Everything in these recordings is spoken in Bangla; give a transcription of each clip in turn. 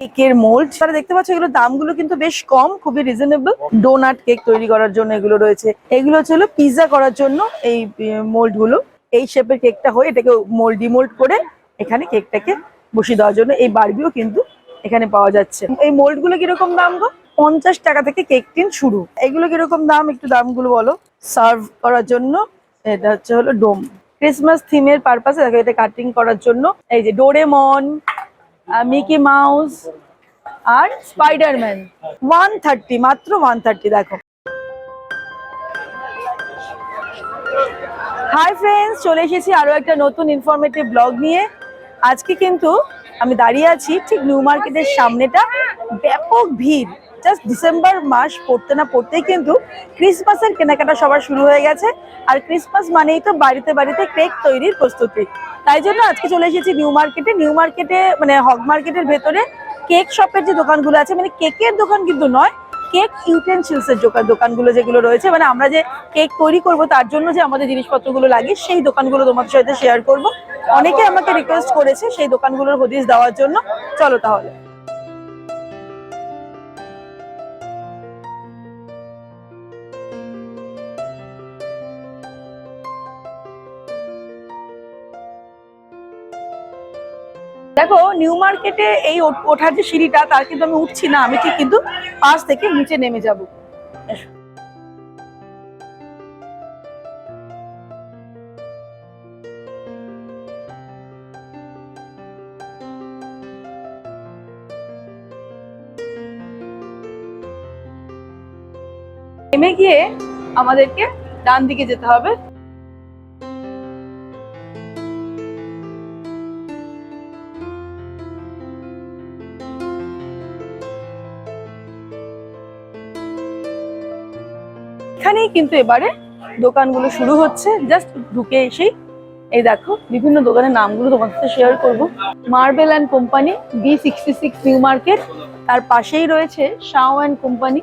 কেকের মোল্ড তারা দেখতে পাচ্ছ, এগুলো দামগুলো কিন্তু বেশ কম, খুবই রিজনেবল। ডোনাট কেক তৈরি করার জন্য এগুলো রয়েছে। এগুলো হচ্ছে পিৎজা করার জন্য এই মোল্ড গুলো। এই শেপের কেকটা হয়, এটাকে ডিমোল্ড করে এখানে কেকটাকে বসিয়ে দেওয়ার জন্য এই বারবিও কিন্তু এখানে পাওয়া যাচ্ছে। এই মোল্ড গুলো কিরকম দাম গো? 50 টাকা থেকে কেক টিন শুরু। এগুলো কিরকম দাম, একটু দামগুলো বলো। সার্ভ করার জন্য এটা হচ্ছে ডোম। ক্রিসমাস থিমের পারপাসে এটা কাটিং করার জন্য এই যে ডোরেমন, মিকি মাউস আর স্পাইডারম্যান। 130, মাত্র 130। দেখো। হাই ফ্রেন্ডস, চলে এসেছি আরো একটা নতুন ইনফরমেটিভ ব্লগ নিয়ে। আজকে কিন্তু আমি দাঁড়িয়ে আছি ঠিক নিউ মার্কেটের সামনেটা। ব্যাপক ভিড়। জাস্ট ডিসেম্বর মাস পড়তে না পড়তেই কিন্তু ক্রিসমাসের কেনাকাটা সবার শুরু হয়ে গেছে। আর ক্রিসমাস মানেই তো বাড়িতে বাড়িতে কেক তৈরির প্রস্তুতি। তাই জন্য আজকে চলে এসেছি নিউ মার্কেটে। নিউ মার্কেটে মানে হগ মার্কেটের ভেতরে কেক শপের যে দোকানগুলো আছে, মানে কেকের দোকান কিন্তু নয়, কেক ইউটেনসিলস এর দোকানগুলো যেগুলো রয়েছে, মানে আমরা যে কেক তৈরি করব তার জন্য যে আমাদের জিনিসপত্রগুলো লাগে, সেই দোকানগুলো তোমাদের সাথে শেয়ার করব। অনেকে আমাকে রিকোয়েস্ট করেছে সেই দোকানগুলোর হদিস দেওয়ার জন্য। চলো তাহলে। দেখো, নিউ মার্কেটে এই ওঠার যে সিঁড়িটা, তার কিন্তু আমি উঠছি না, আমি ঠিক কিন্তু পাশ থেকে নিচে নেমে যাব। নেমে গিয়ে আমাদেরকে ডান দিকে যেতে হবে। এখানেই কিন্তু এবারে দোকানগুলো শুরু হচ্ছে। জাস্ট ঢুকে এসেই এই দেখো বিভিন্ন দোকানের নামগুলো তোমাদের সাথে শেয়ার করবো। Marble and company, B66 new market. তার পাশেই রয়েছে শাও অ্যান্ড কোম্পানি,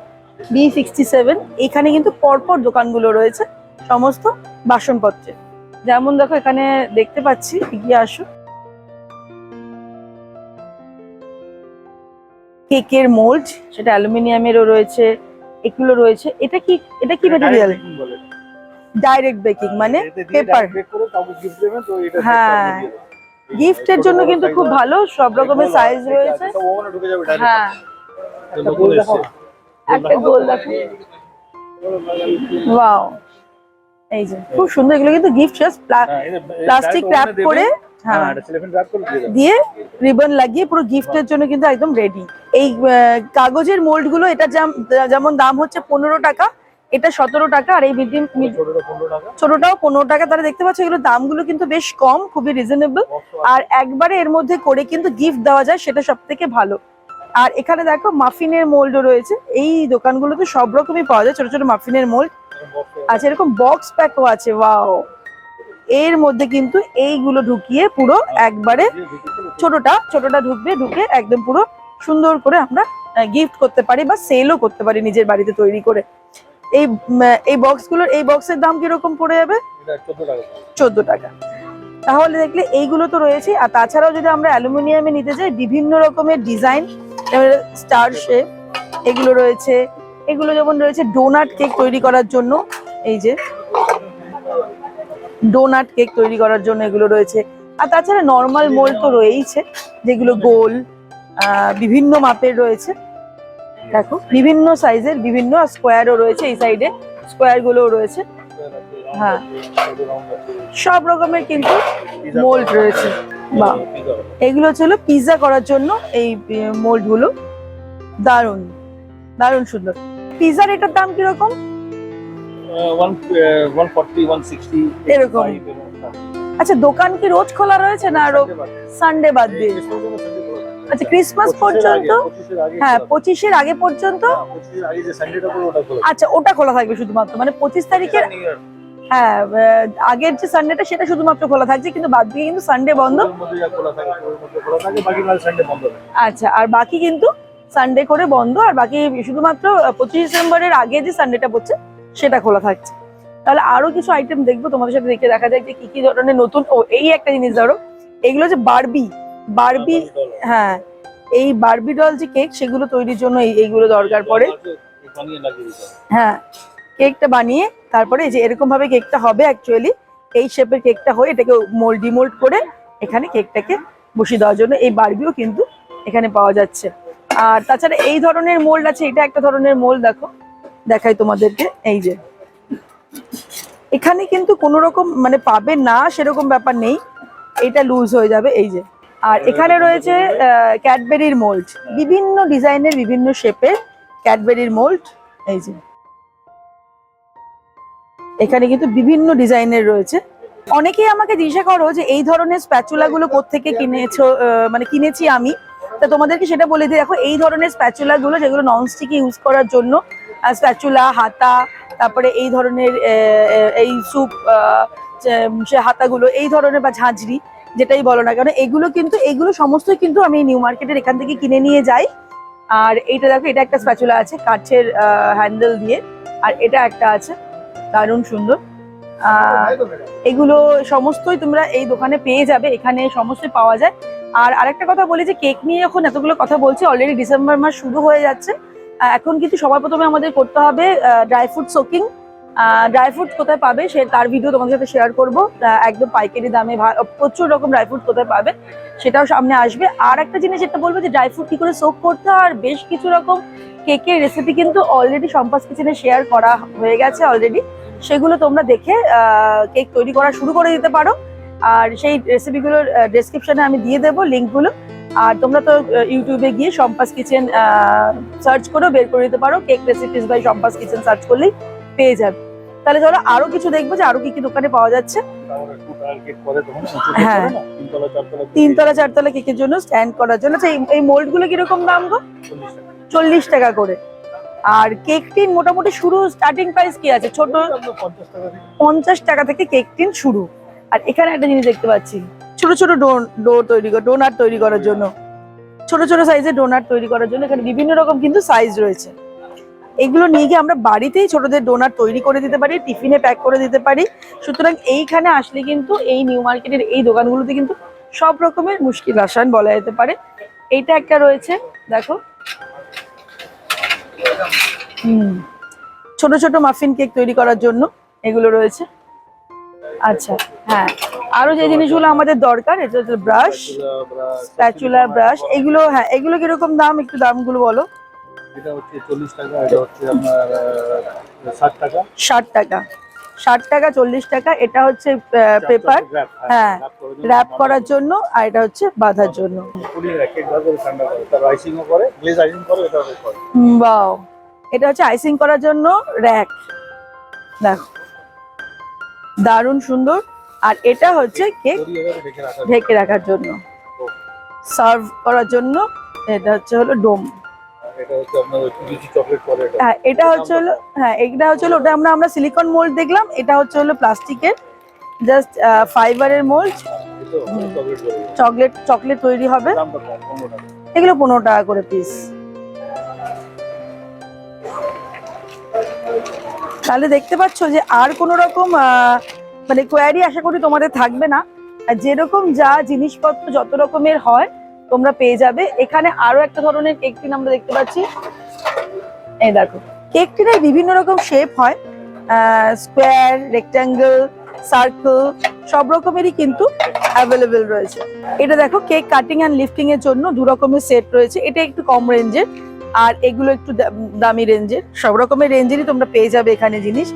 B67। এখানে কিন্তু পরপর দোকানগুলো রয়েছে সমস্ত বাসনপত্রের। যেমন দেখো এখানে দেখতে পাচ্ছি, এগিয়ে আসো, কেকের মোল্ড, সেটা অ্যালুমিনিয়ামেরও রয়েছে, এগুলো রয়েছে। এটা কি ম্যাটেরিয়াল? ডাইরেক্ট বেকিং, মানে পেপার। হ্যাঁ, গিফটের জন্য কিন্তু খুব ভালো, সব রকমের সাইজ রয়েছে। হ্যাঁ, একটা গোল দেখো, ওয়াও, এই যে খুব সুন্দর। এগুলো কিন্তু গিফট, জাস্ট প্লাস্টিক র‍্যাপ করে, হ্যাঁ, দিয়ে রিবন লাগিয়ে পুরো গিফটের জন্য কিন্তু একদম রেডি। এই কাগজের মোল্ড গুলো, এটা যেমন দাম হচ্ছে 15 টাকা, এটা 17 টাকা, আর এই ছোটটাও 15 টাকা। তারা দেখতে পাচ্ছ এগুলো দামগুলো কিন্তু বেশ কম, খুবই রিজনেবল। আর একবারে এর মধ্যে করে কিন্তু গিফট দেওয়া যায়, সেটা সব থেকে ভালো। আর এখানে দেখো মাফিনের মোল্ডও রয়েছে। এই দোকানগুলোতে সব রকমই পাওয়া যায়, ছোট ছোট মাফিনের মোল্ড আছে, এরকম বক্স প্যাকও আছে। ওয়াও, এর মধ্যে কিন্তু এইগুলো ঢুকিয়ে পুরো একবারে ছোটটা ঢুকে একদম পুরো সুন্দর করে আমরা গিফট করতে পারি বা সেলও করতে পারি নিজের বাড়িতে তৈরি করে। এই বক্সের দাম কিরকম পড়ে যাবে? 14 টাকা। তাহলে দেখলে এইগুলো তো রয়েছে। আর তাছাড়াও যদি আমরা অ্যালুমিনিয়ামে নিতে যাই, বিভিন্ন রকমের ডিজাইন, স্টার শেপ, এগুলো রয়েছে। এগুলো যেমন রয়েছে ডোনাট কেক তৈরি করার জন্য, এই যে ডোনাট কেক তৈরি করার জন্য এগুলো রয়েছে। আর তাছাড়া নর্মাল মোল্ড তো রয়েইছে, যেগুলো গোল বিভিন্ন মাপের রয়েছে। দেখো বিভিন্ন সাইজের, বিভিন্ন স্কোয়ারও রয়েছে, এই সাইডে স্কোয়ার গুলোও রয়েছে। হ্যাঁ, সব রকমের কিন্তু মোল্ড রয়েছে। বাহ, এগুলো ছিল পিৎজা করার জন্য এই মোল্ড গুলো। দারুণ দারুণ সুন্দর। পিৎজার এটার দাম কিরকম? 140, 160 এরকম। আচ্ছা, দোকান কি রোজ খোলা রয়েছে না আরো সানডে বাদ দিয়ে? আচ্ছা, ক্রিসমাস পর্যন্ত, হ্যাঁ 25-এর আগে পর্যন্ত। আচ্ছা, ওটা খোলা থাকবে শুধুমাত্র, মানে 25 তারিখের, হ্যাঁ আগের যে সানডেটা সেটা শুধুমাত্র খোলা থাকছে, কিন্তু বাদ দিয়ে কিন্তু সানডে বন্ধ। আচ্ছা, আর বাকি কিন্তু সানডে করে বন্ধ, আর বাকি শুধুমাত্র 25 ডিসেম্বরের আগে যে সানডেটা পড়ছে সেটা খোলা থাকছে। তাহলে আরো কিছু আইটেম দেখবো তোমাদের সাথে, দেখে দেখা যায় যে কি কি ধরনের নতুন। ও, এই একটা জিনিস ধরো, এগুলো যে বারবি, হ্যাঁ এই বারবি ডল যে কেক সেগুলো তৈরির জন্য এইগুলো দরকার পড়ে। হ্যাঁ, কেকটা বানিয়ে তারপরে এই যে এরকম ভাবে কেকটা হবে, অ্যাকচুয়ালি এই শেপের কেকটা হয়ে এটাকে ডিমোল্ড করে এখানে কেকটাকে বসিয়ে দেওয়ার জন্য এই বারবিও কিন্তু এখানে পাওয়া যাচ্ছে। আর তাছাড়া এই ধরনের মোল্ড আছে, এটা একটা ধরনের মোল্ড, দেখো দেখাই তোমাদেরকে। এই যে এখানে কিন্তু কোনো রকম মানে পাবে না সেরকম ব্যাপার নেই, এটা লুজ হয়ে যাবে। এই যে, আর এখানে রয়েছে ক্যাডবেরির মোল্ড, বিভিন্ন ডিজাইনের বিভিন্ন শেপের ক্যাডবেরির মোল্ড। এই যে এখানে কিন্তু বিভিন্ন ডিজাইনের রয়েছে। অনেকেই আমাকে জিজ্ঞাসা করো যে এই ধরনের স্প্যাচুলা গুলো কোত্থেকে কিনেছো, মানে কিনেছি আমি, তা তোমাদেরকে সেটা বলে দিই। দেখো এই ধরনের স্প্যাচুলা গুলো যেগুলো ননস্টিকে ইউজ করার জন্য, স্প্যাচুলা, হাতা, তারপরে এই ধরনের এই স্যুপ সে হাতাগুলো, এই ধরনের বা ঝাঁঝরি যেটাই বলো না কেন, এগুলো সমস্তই কিন্তু আমি নিউ মার্কেটের এখান থেকে কিনে নিয়ে যাই। আর এইটা দেখো, এটা একটা স্প্যাচুলা আছে কাঠের হ্যান্ডেল দিয়ে, আর এটা একটা আছে দারুণ সুন্দর। এগুলো সমস্তই তোমরা এই দোকানে পেয়ে যাবে, এখানে সমস্তই পাওয়া যায়। আর আরেকটা কথা বলি যে কেক নিয়ে যখন এতগুলো কথা বলছি, অলরেডি ডিসেম্বর মাস শুরু হয়ে যাচ্ছে। এখন কিন্তু সবার প্রথমে আমাদের করতে হবে dry fruit soaking. Dry fruit কোথায় পাবে তার ভিডিও তোমাদের সাথে শেয়ার করবো, একদম পাইকারি দামে প্রচুর রকম ড্রাই ফ্রুট কোথায় পাবে সেটাও সামনে আসবে। আর একটা জিনিস যেটা বলবো যে ড্রাই ফ্রুট কি করে সোক করতে হয়, আর বেশ কিছু রকম কেকের রেসিপি কিন্তু অলরেডি সম্পাস কিচেনে শেয়ার করা হয়ে গেছে অলরেডি, সেগুলো তোমরা দেখে কেক তৈরি করা শুরু করে দিতে পারো। আর সেই রেসিপিগুলোর ডেসক্রিপশনে আমি দিয়ে দেবো লিঙ্কগুলো। আর তোমরা তো ইউটিউবে গিয়ে সম্পাস কিচেন সার্চ করে বের করে দিতে পারো, cake recipes by Sampa's kitchen search করলেই পেয়ে যাবে। তাহলে চলো আরো কিছু দেখবো যে আরো কি কি দোকানে পাওয়া যাচ্ছে। হ্যাঁ, 3তলা 4তলা কেকের জন্য স্ট্যান্ড করার জন্য। আচ্ছা, এই মোল্ড গুলো কিরকম দাম গো? 40 টাকা করে। আর কেক টিন মোটামুটি শুরু স্টার্টিং প্রাইস কি আছে? ছোট 50 টাকা থেকে কেক টিন শুরু। আর এখানে একটা জিনিস দেখতে পাচ্ছি, ছোট ছোট ডোনাট তৈরি করার জন্য, ছোট ছোট সাইজের ডোনাট তৈরি করার জন্য এখানে বিভিন্ন রকম কিন্তু সাইজ রয়েছে। এগুলো নিয়ে গিয়ে আমরা বাড়িতেই ছোটদের ডোনাট তৈরি করে দিতে পারি, টিফিনে প্যাক করে দিতে পারি। সুতরাং এইখানে আসলে কিন্তু এই নিউ মার্কেটের এই দোকানগুলোতে কিন্তু সব রকমের মুশকিল আসান বলা যেতে পারে। এইটা একটা রয়েছে দেখো, ছোট ছোট মাফিন কেক তৈরি করার জন্য এগুলো রয়েছে। আচ্ছা, হ্যাঁ, আরো যে জিনিসগুলো আমাদের দরকার, এটা হচ্ছে ব্রাশ, স্প্যাচুলা, ব্রাশ। এগুলো, হ্যাঁ, এগুলো কিরকম দাম, একটু দামগুলো বলো। এটা হচ্ছে 40 টাকা, এটা হচ্ছে আপনার 60 টাকা। 60 টাকা, 60 টাকা, 40 টাকা। এটা হচ্ছে পেপার, হ্যাঁ, র‍্যাপ করার জন্য। আর এটা হচ্ছে বাঁধার জন্য। ওয়াও, এটা হচ্ছে আইসিং করার জন্য র‍্যাক, দেখো দারুণ সুন্দর। আর এটা হচ্ছে কেক ঢেকে রাখার জন্য, সার্ভ করার জন্য। এটা হচ্ছে হলো ডোম। হ্যাঁ, এটা হচ্ছে হলো, হ্যাঁ, এটা হচ্ছে হলো, ওটা আমরা সিলিকন মোল্ড দেখলাম। এটা হচ্ছে হলো প্লাস্টিকের জাস্ট ফাইবারের মোল্ড। চকলেট তৈরি হবে। এগুলো 15 টাকা করে পিস। তাহলে দেখতে পাচ্ছ যে আর কোনো রকম মানে কোয়ারি আশা করি তোমাদের থাকবে না। আর যেরকম যা জিনিসপত্র যত রকমের হয় তোমরা পেয়ে যাবে এখানে। আরো একটা ধরনের কেক টিন আমরা দেখতে পাচ্ছি, এই দেখো। কেক টিনের বিভিন্ন রকম শেপ হয়, স্কোয়ার, রেক্ট্যাঙ্গেল, সার্কেল, সব রকমেরই কিন্তু অ্যাভেলেবেল রয়েছে। এটা দেখো, কেক কাটিং অ্যান্ড লিফটিং এর জন্য 2 রকমের সেট রয়েছে। এটা একটু কম রেঞ্জের, আর এগুলো একটু দামি রেঞ্জের। সব রকমের রেঞ্জেরই তোমরা পেয়ে যাবে এখানে জিনিস।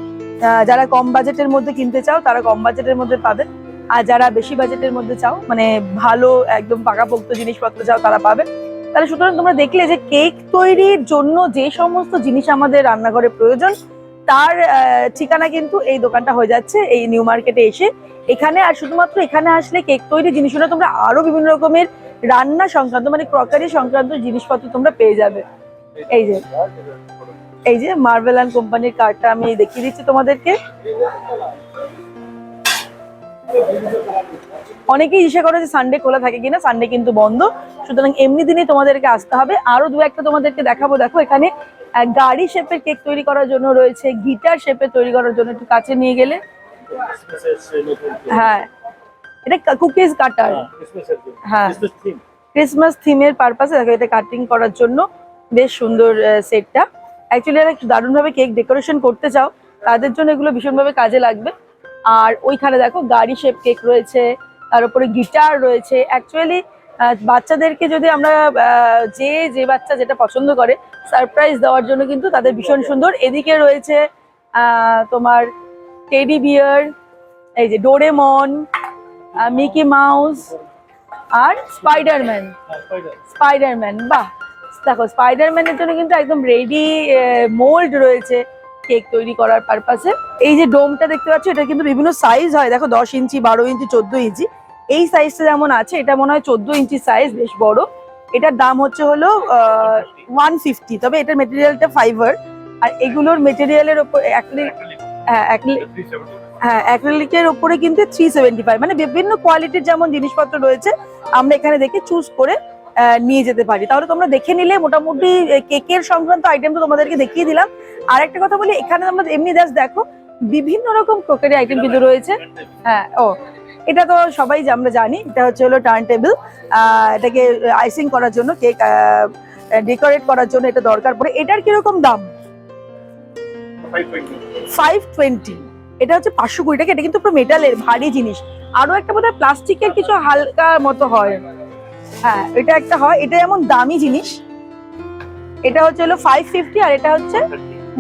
যারা কম বাজেটের মধ্যে কিনতে চাও তারা কম বাজেটের মধ্যে পাবে, আর যারা বেশি বাজেটের মধ্যে চাও, মানে ভালো একদম পাকাপোক্ত জিনিসপত্র চাও, তারা পাবে। তাহলে সুতরাং তোমরা দেখলে যে কেক তৈরির জন্য যে সমস্ত জিনিস আমাদের রান্নাঘরে প্রয়োজন তার ঠিকানা কিন্তু এই দোকানটা হয়ে যাচ্ছে এই নিউ মার্কেটে এসে এখানে। আর শুধুমাত্র এখানে আসলে কেক তৈরি জিনিসগুলো তোমরা আরো বিভিন্ন রকমের রান্না সংক্রান্ত মানে ক্রকারি সংক্রান্ত জিনিসপত্র তোমরা পেয়ে যাবে। এই যে মার্বেল অ্যান্ড কোম্পানির কার্ডটা আমি দেখিয়ে দিচ্ছি তোমাদেরকে। অনেকেই ইচ্ছা করে যে সানডে খোলা থাকে কিনা, সানডে কিন্তু বন্ধ। সুতরাং এমনি দিনে তোমাদেরকে আসতে হবে। আরো 2-1টা তোমাদেরকে দেখাবো। দেখো, এখানে গাড়ি শেপের কেক তৈরি করার জন্য রয়েছে, গিটার শেপের তৈরি করার জন্য। একটু কাছে নিয়ে গেলে, হ্যাঁ, এটা কুকিজ কাটার, হ্যাঁ, ক্রিসমাস থিমের পারপাসে দেখো এটা কাটিং করার জন্য বেশ সুন্দর সেটটা। অ্যাকচুয়ালি যারা একটু দারুণভাবে কেক ডেকোরেশন করতে চাও তাদের জন্য এগুলো ভীষণভাবে কাজে লাগবে। আর ওইখানে দেখো গাড়ি শেপ কেক রয়েছে, তার উপরে গিটার রয়েছে। অ্যাকচুয়ালি বাচ্চাদেরকে যদি আমরা যে বাচ্চা যেটা পছন্দ করে সারপ্রাইজ দেওয়ার জন্য কিন্তু তাদের ভীষণ সুন্দর। এদিকে রয়েছে তোমার টেডি বিয়ার, এই যে ডোরেমন, মিকি মাউস আর স্পাইডারম্যান। স্পাইডারম্যান, বাহ! দেখো স্পাইডারম্যানের জন্য কিন্তু একদম রেডি মোল্ড রয়েছে কেক তৈরি করার পারপাসে। এই যে ডোমটা দেখতে পাচ্ছ এটা কিন্তু বিভিন্ন সাইজ হয়, দেখো 10 ইঞ্চি, 12 ইঞ্চি, 14 ইঞ্চি। এই সাইজটা যেমন আছে, এটা মনে হয় 14 ইঞ্চি সাইজ, বেশ বড়। এটার দাম হচ্ছে হলো 150, তবে এটার মেটেরিয়ালটা ফাইবার। আর এগুলোর মেটেরিয়ালের ওপর অ্যাক্রিলিকের ওপরে কিন্তু 375, মানে বিভিন্ন কোয়ালিটির যেমন জিনিসপত্র রয়েছে আমরা এখানে দেখে চুজ করে নিয়ে যেতে পারি। তাহলে তোমরা দেখে নিলে মোটামুটি কেকের সংক্রান্ত আইটেম তো তোমাদেরকে দেখিয়ে দিলাম। আর একটা কথা বলি, এখানে আমরা এমনি জাস্ট দেখো বিভিন্ন রকম ক্রোকারি আইটেম কিন্তু রয়েছে। হ্যাঁ, এটা তো সবাই আমরা জানি, এটা হচ্ছে হলো টার্ন টেবিল। এটাকে আইসিং করার জন্য, কেক ডেকোরেট করার জন্য এটা দরকার পড়ে। এটার কিরকম দাম? 520। এটা হচ্ছে 520 টাকা। এটা কিন্তু পুরো মেটালের ভারী জিনিস। আরো একটা বোধহয় প্লাস্টিকের কিছু হালকা মতো হয়। হ্যাঁ, এটা একটা হয়, এটা এমন দামি জিনিস। এটা হচ্ছে হলো 550 আর এটা হচ্ছে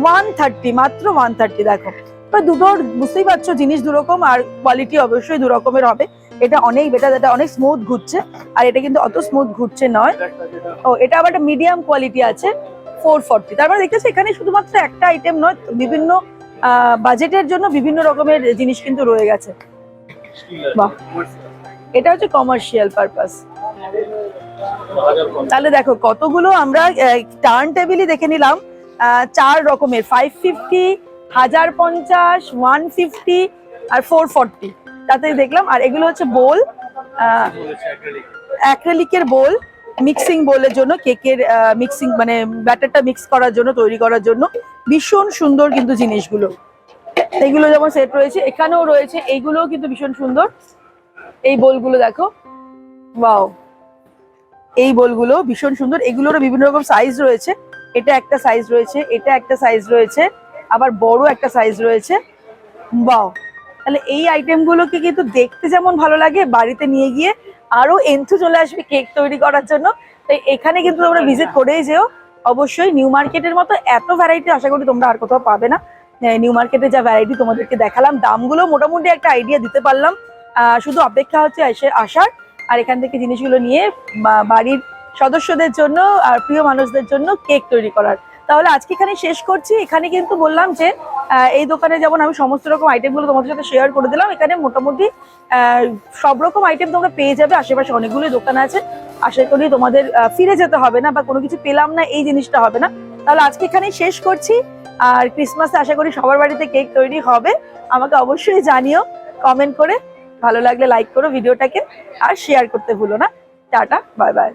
130, মাত্র 130। দেখো দুটোর বুঝতেই পারছো জিনিস দুরকম, আর কোয়ালিটি অবশ্যই দু রকমের হবে। এটা অনেক বেটার, এটা অনেক স্মুথ ঘুরছে, আর এটা কিন্তু অত স্মুথ ঘুরছে নয়। এটা আবার একটা মিডিয়াম কোয়ালিটি আছে, 440। তারপরে দেখতেছি এখানে শুধুমাত্র একটা আইটেম নয়, বিভিন্ন বাজেটের জন্য বিভিন্ন রকমের জিনিস কিন্তু রয়ে গেছে। বাহ, এটা হচ্ছে কমার্শিয়াল পারপাস। তাহলে দেখো কতগুলো আমরা টার্ন টেবিলই দেখে নিলাম, 4 রকমের, 550, 1050, 150 আর 440, তাতে দেখলাম। আর এগুলো হচ্ছে বোল, অ্যাক্রিলিকের বোল, মিক্সিং বোলের জন্য, কেকের মিক্সিং মানে ব্যাটারটা মিক্স করার জন্য, তৈরি করার জন্য ভীষণ সুন্দর কিন্তু জিনিসগুলো। এইগুলো যেমন সেট রয়েছে, এখানেও রয়েছে, এইগুলোও কিন্তু ভীষণ সুন্দর। এই বোলগুলো দেখো, ওয়াও, এই বোলগুলো ভীষণ সুন্দর। এগুলোরও বিভিন্ন রকম সাইজ রয়েছে। এটা একটা সাইজ রয়েছে, এটা একটা সাইজ রয়েছে, আবার বড় একটা সাইজ রয়েছে। বাও! তাহলে এই আইটেমগুলোকে কিন্তু দেখতে যেমন ভালো লাগে, বাড়িতে নিয়ে গিয়ে আরো এন্থু চলে আসবে কেক তৈরি করার জন্য। তাই এখানে কিন্তু তোমরা ভিজিট করেই যেও অবশ্যই। নিউ মার্কেটের মতো এত ভ্যারাইটি আশা করি তোমরা আর কোথাও পাবে না। নিউ মার্কেটে যা ভ্যারাইটি তোমাদেরকে দেখালাম, দামগুলো মোটামুটি একটা আইডিয়া দিতে পারলাম। শুধু অপেক্ষা হচ্ছে আসার, আর এখান থেকে জিনিসগুলো নিয়ে বাড়ির সদস্যদের জন্য আর প্রিয় মানুষদের জন্য কেক তৈরি করার। তাহলে আজকে এখানে শেষ করছি। এখানে কিন্তু বললাম যে এই দোকানে যেমন আমি সমস্ত রকম আইটেমগুলো তোমাদের সাথে শেয়ার করে দিলাম, এখানে মোটামুটি সব রকম আইটেম তোমরা পেয়ে যাবে। আশেপাশে অনেকগুলোই দোকান আছে, আশা করি তোমাদের ফিরে যেতে হবে না বা কোনো কিছু পেলাম না এই জিনিসটা হবে না। তাহলে আজকে এখানেই শেষ করছি। আর ক্রিসমাসে আশা করি সবার বাড়িতে কেক তৈরি হবে। আমাকে অবশ্যই জানিও কমেন্ট করে। ভালো লাগলে লাইক করো ভিডিওটাকে, আর শেয়ার করতে ভুলো না। Tata, bye bye.